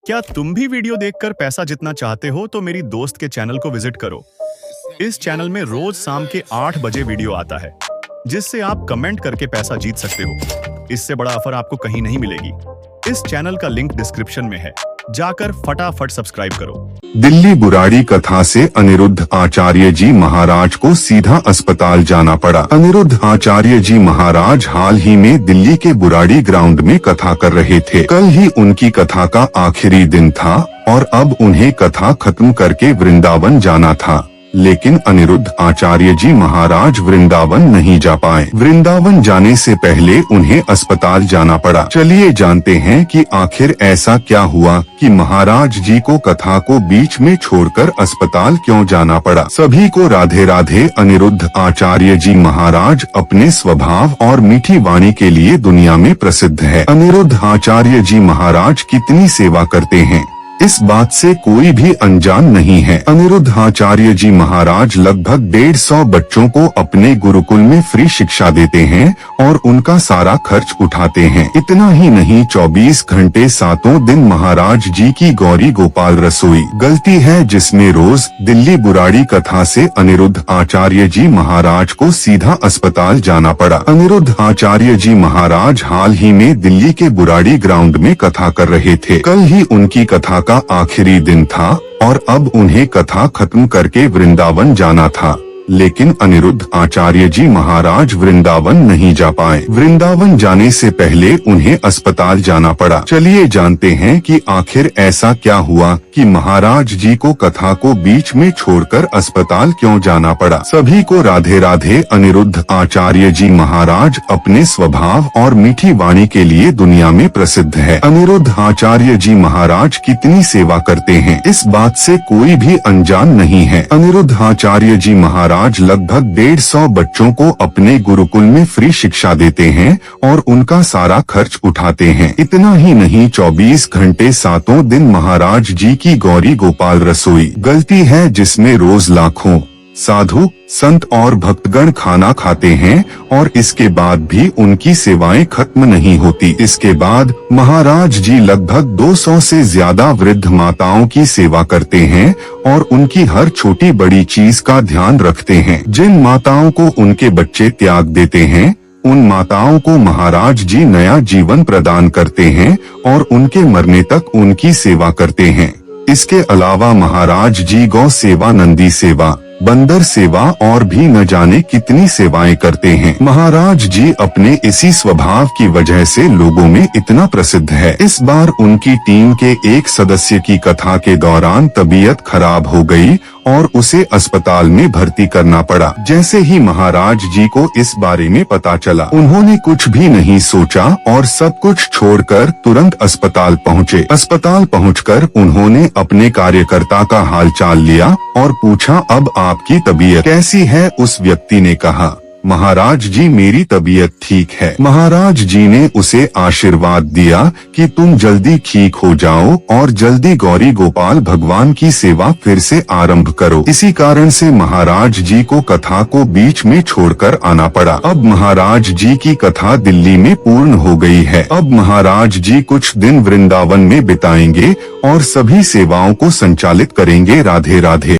क्या तुम भी वीडियो देखकर पैसा जीतना चाहते हो तो मेरी दोस्त के चैनल को विजिट करो। इस चैनल में रोज शाम के 8 बजे वीडियो आता है जिससे आप कमेंट करके पैसा जीत सकते हो। इससे बड़ा ऑफर आपको कहीं नहीं मिलेगी। इस चैनल का लिंक डिस्क्रिप्शन में है, जाकर फटाफट सब्सक्राइब करो। दिल्ली बुराड़ी कथा से अनिरुद्ध आचार्य जी महाराज को सीधा अस्पताल जाना पड़ा। अनिरुद्ध आचार्य जी महाराज हाल ही में दिल्ली के बुराड़ी ग्राउंड में कथा कर रहे थे। कल ही उनकी कथा का आखिरी दिन था और अब उन्हें कथा खत्म करके वृंदावन जाना था, लेकिन अनिरुद्ध आचार्य जी महाराज वृंदावन नहीं जा पाए। वृंदावन जाने से पहले उन्हें अस्पताल जाना पड़ा। चलिए जानते हैं कि आखिर ऐसा क्या हुआ कि महाराज जी को कथा को बीच में छोड़कर अस्पताल क्यों जाना पड़ा। सभी को राधे राधे। अनिरुद्ध आचार्य जी महाराज अपने स्वभाव और मीठी वाणी के लिए दुनिया में प्रसिद्ध है। अनिरुद्ध आचार्य जी महाराज कितनी सेवा करते हैं, इस बात से कोई भी अनजान नहीं है। अनिरुद्ध आचार्य जी महाराज लगभग 150 बच्चों को अपने गुरुकुल में फ्री शिक्षा देते हैं और उनका सारा खर्च उठाते हैं। इतना ही नहीं, 24 घंटे 7 दिन महाराज जी की गौरी गोपाल रसोई गलती है, जिसमें रोज दिल्ली बुराड़ी कथा से अनिरुद्ध आचार्य जी महाराज को सीधा अस्पताल जाना पड़ा। अनिरुद्ध आचार्य जी महाराज हाल ही में दिल्ली के बुराड़ी ग्राउंड में कथा कर रहे थे। कल ही उनकी कथा का आखिरी दिन था और अब उन्हें कथा खत्म करके वृंदावन जाना था, लेकिन अनिरुद्ध आचार्य जी महाराज वृंदावन नहीं जा पाए। वृंदावन जाने से पहले उन्हें अस्पताल जाना पड़ा। चलिए जानते हैं कि आखिर ऐसा क्या हुआ कि महाराज जी को कथा को बीच में छोड़कर अस्पताल क्यों जाना पड़ा। सभी को राधे राधे। अनिरुद्ध आचार्य जी महाराज अपने स्वभाव और मीठी वाणी के लिए दुनिया में प्रसिद्ध है। अनिरुद्ध आचार्य जी महाराज कितनी सेवा करते हैं, इस बात से कोई भी अनजान नहीं है। अनिरुद्ध आचार्य जी महाराज लगभग 150 बच्चों को अपने गुरुकुल में फ्री शिक्षा देते हैं और उनका सारा खर्च उठाते हैं। इतना ही नहीं, 24 घंटे 7 दिन महाराज जी की गौरी गोपाल रसोई गलती है, जिसमें रोज लाखों साधु संत और भक्तगण खाना खाते हैं और इसके बाद भी उनकी सेवाएं खत्म नहीं होती। इसके बाद महाराज जी लगभग 200 से ज्यादा वृद्ध माताओं की सेवा करते हैं और उनकी हर छोटी बड़ी चीज का ध्यान रखते हैं। जिन माताओं को उनके बच्चे त्याग देते हैं, उन माताओं को महाराज जी नया जीवन प्रदान करते हैं और उनके मरने तक उनकी सेवा करते हैं। इसके अलावा महाराज जी गौ सेवा, नंदी सेवा, बंदर सेवा और भी न जाने कितनी सेवाएं करते हैं। महाराज जी अपने इसी स्वभाव की वजह से लोगों में इतना प्रसिद्ध है। इस बार उनकी टीम के एक सदस्य की कथा के दौरान तबीयत खराब हो गई और उसे अस्पताल में भर्ती करना पड़ा। जैसे ही महाराज जी को इस बारे में पता चला, उन्होंने कुछ भी नहीं सोचा और सब कुछ छोड़कर तुरंत अस्पताल पहुँचे। अस्पताल पहुँचकर उन्होंने अपने कार्यकर्ता का हालचाल लिया और पूछा, अब आपकी तबीयत कैसी है। उस व्यक्ति ने कहा, महाराज जी मेरी तबीयत ठीक है। महाराज जी ने उसे आशीर्वाद दिया कि तुम जल्दी ठीक हो जाओ और जल्दी गौरी गोपाल भगवान की सेवा फिर से आरंभ करो। इसी कारण से महाराज जी को कथा को बीच में छोड़कर आना पड़ा। अब महाराज जी की कथा दिल्ली में पूर्ण हो गई है। अब महाराज जी कुछ दिन वृंदावन में बिताएंगे और सभी सेवाओं को संचालित करेंगे। राधे राधे।